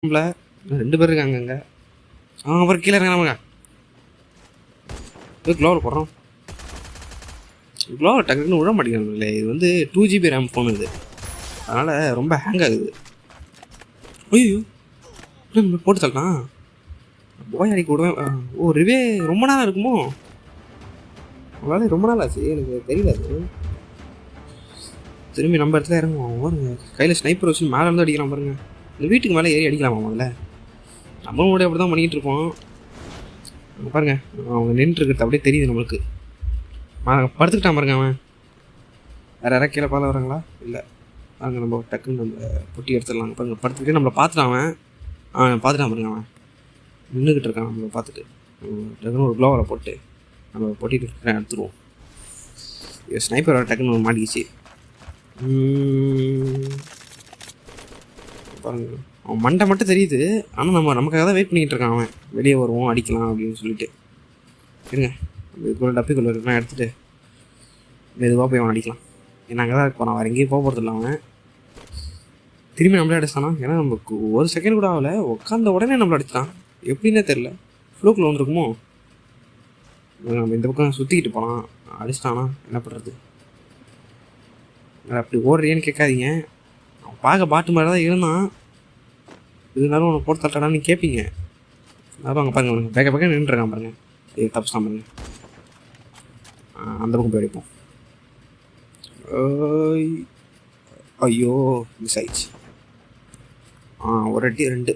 2 பேர் இருக்காங்க அங்கே. அப்புறம் கீழே இறங்கினாமங்க. க்ளோவில் போடுறோம். க்ளோவில் டக்குன்னு விட மாட்டேங்கிறாங்களே. இது வந்து 2GB RAM ஃபோன் இது. அதனால் ரொம்ப ஹேங் ஆகுது. ஐயோ போட்டு தரலாம். போய் அடிக்க விடுவேன். ரிவே ரொம்ப நாளாக இருக்குமோ? அதனால ரொம்ப நாள் ஆச்சு, எனக்கு தெரியல. அது திரும்பி நம்ம இடத்துல இறங்குவோம் பாருங்க. கையில் ஸ்னைப்பர் வச்சு மேலே இருந்து அடிக்கலாம் பாருங்க. இந்த வீட்டுக்கு மேலே ஏறி அடிக்கலாமா முதல்ல? நம்மளும் கூட அப்படி தான் பண்ணிகிட்டு இருப்போம். பாருங்க, அவங்க நின்றுருக்கிறது அப்படியே தெரியுது நம்மளுக்கு. படுத்துக்கிட்டான் பாருங்க அவன். வேறு யாராவது கீழே பால வராங்களா? இல்லை. பாருங்க, நம்ம டக்குன்னு நம்ம பொட்டி எடுத்துடலாம். பாருங்க, படுத்துக்கிட்டே நம்மளை பார்த்துட்டான் அவன். பார்த்துட்டான் பாருங்க. அவன் நின்றுக்கிட்டு இருக்கான் நம்மளை பார்த்துட்டு. டக்குன்னு ஒரு க்ளோவரை போட்டு நம்ம பொட்டிட்டு எடுத்துருவோம். ஸ்னைப்பர் டக்குன்னு மாட்டிக்கிச்சு. பாருங்க, அவன் மண்டை மட்டும் தெரியுது. ஆனால் நமக்காக தான் வெயிட் பண்ணிக்கிட்டு இருக்கான் அவன். வெளியே வருவோம் அடிக்கலாம் அப்படின்னு சொல்லிட்டு. இருங்க, இதுக்குள்ள டப்பிக்குள்ளே இருக்கான், எடுத்துகிட்டு மெதுவாக போய் அவன் அடிக்கலாம். ஏன்னா அங்கே தான் இருப்பான். வேறு எங்கேயும் போக போகிறது இல்லை அவன். திரும்பி நம்மளே அடிச்சானா? ஏன்னா நமக்கு ஒரு செகண்ட் கூட ஆகலை, உட்காந்த உடனே நம்மளை அடிச்சிட்டான். எப்படின்னே தெரில. ஃப்ளூக்கில் வந்துருக்குமோ? நம்ம இந்த பக்கம் சுற்றிக்கிட்டு போகலாம். அடிச்சிட்டானா என்ன பண்ணுறது? அப்படி ஓடுறியன்னு கேட்காதீங்க. அவன் பார்க்க பாட்டு மாதிரி தான் இருந்தான். இருந்தாலும் அவனை போட்டு தட்டாடான்னு கேட்பீங்க. அதான் அங்கே பாருங்க, பேக்க நின்றுருக்கான் பாருங்க. இது தப்புதான் பாருங்க. அந்த பக்கம் போய் அடிப்போம். ஐயோ மிஸ் ஆயிடுச்சு. ஒரு அடி 2